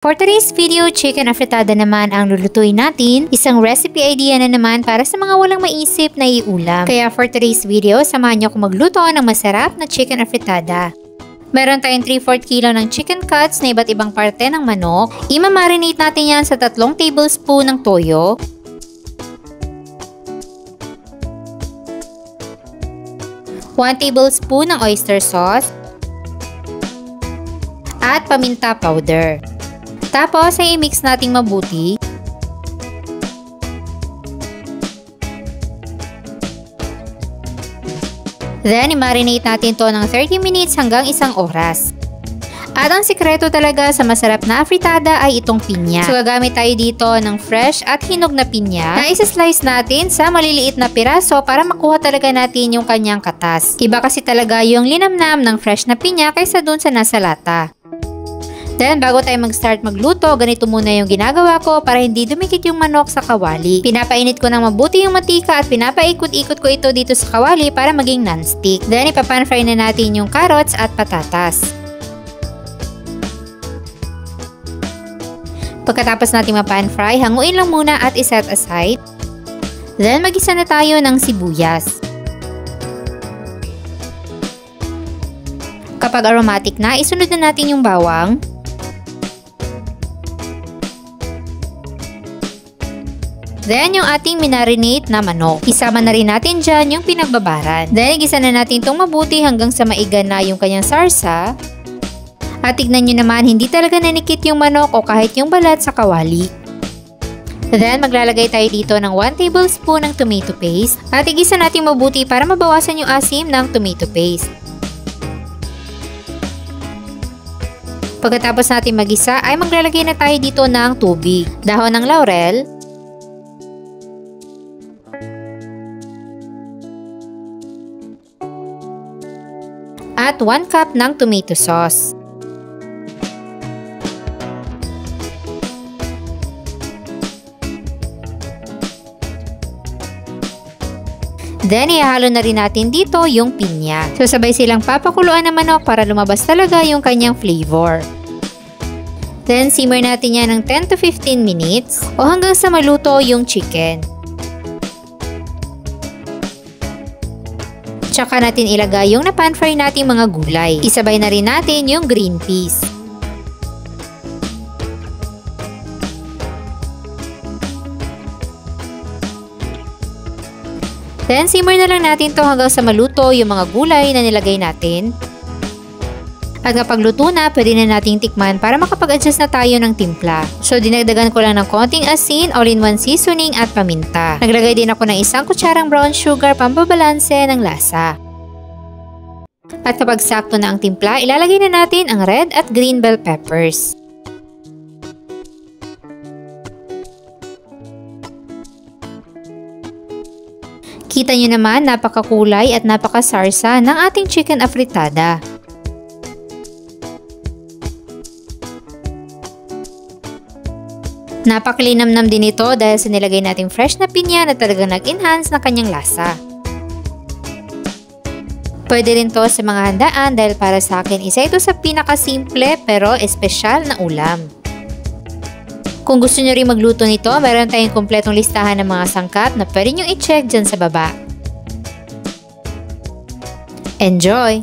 For today's video, chicken afritada naman ang lulutuin natin. Isang recipe idea na naman para sa mga walang maisip na iulam. Kaya for today's video, samahan niyo ako magluto ng masarap na chicken afritada. Meron tayong 3/4 kilo ng chicken cuts na iba't ibang parte ng manok. Ima-marinate natin yan sa 3 tablespoon ng toyo. One tablespoon ng oyster sauce. At paminta powder. Tapos ay i-mix nating mabuti. Then i-marinate natin to ng 30 minutes hanggang 1 oras. At ang sikreto talaga sa masarap na afritada ay itong pinya. So gagamit tayo dito ng fresh at hinog na pinya na isa-slice natin sa maliliit na piraso para makuha talaga natin yung kanyang katas. Iba kasi talaga yung linamnam ng fresh na pinya kaysa dun sa nasa lata. Then, bago tayo mag-start magluto, ganito muna yung ginagawa ko para hindi dumikit yung manok sa kawali. Pinapainit ko ng mabuti yung mantika at pinapaikot-ikot ko ito dito sa kawali para maging non-stick. Then, ipapan-fry na natin yung carrots at patatas. Pagkatapos natin mapan-fry, hanguin lang muna at iset aside. Then, mag-isa na tayo ng sibuyas. Kapag aromatic na, isunod na natin yung bawang. Then, yung ating minarinate na manok. Isama na rin natin dyan yung pinagbabaran. Then, igisa na natin itong mabuti hanggang sa maiga na yung kanyang sarsa. At tignan nyo naman, hindi talaga nanikit yung manok o kahit yung balat sa kawali. Then, maglalagay tayo dito ng 1 tablespoon ng tomato paste. At igisa natin mabuti para mabawasan yung asim ng tomato paste. Pagkatapos natin magisa, ay maglalagay na tayo dito ng tubig, dahon ng laurel, at 1 cup ng tomato sauce. Then, ihalo na rin natin dito yung pinya. So, sabay silang papakuluan ng manok para lumabas talaga yung kanyang flavor. Then, simmer natin yan ng 10 to 15 minutes o hanggang sa maluto yung chicken. Tsaka natin ilagay yung napan-fry nating mga gulay. Isabay na rin natin yung green peas. Then, simmer na lang natin to hanggang sa maluto yung mga gulay na nilagay natin. At kapag luto na, pwede na nating tikman para makapag-adjust na tayo ng timpla. So, dinagdagan ko lang ng konting asin, all-in-one seasoning at paminta. Naglagay din ako ng 1 kutsarang brown sugar pambabalanse ng lasa. At kapag sakto na ang timpla, ilalagay na natin ang red at green bell peppers. Kita nyo naman, napakakulay at napakasarsa ng ating chicken afritada. Napakalinamnam din ito dahil sa nilagay nating fresh na pinya na talagang nag-enhance na kanyang lasa. Pwede rin to sa mga handaan dahil para sa akin isa ito sa pinakasimple pero espesyal na ulam. Kung gusto nyo rin magluto nito, meron tayong kumpletong listahan ng mga sangkap na pwede nyo i-check dyan sa baba. Enjoy!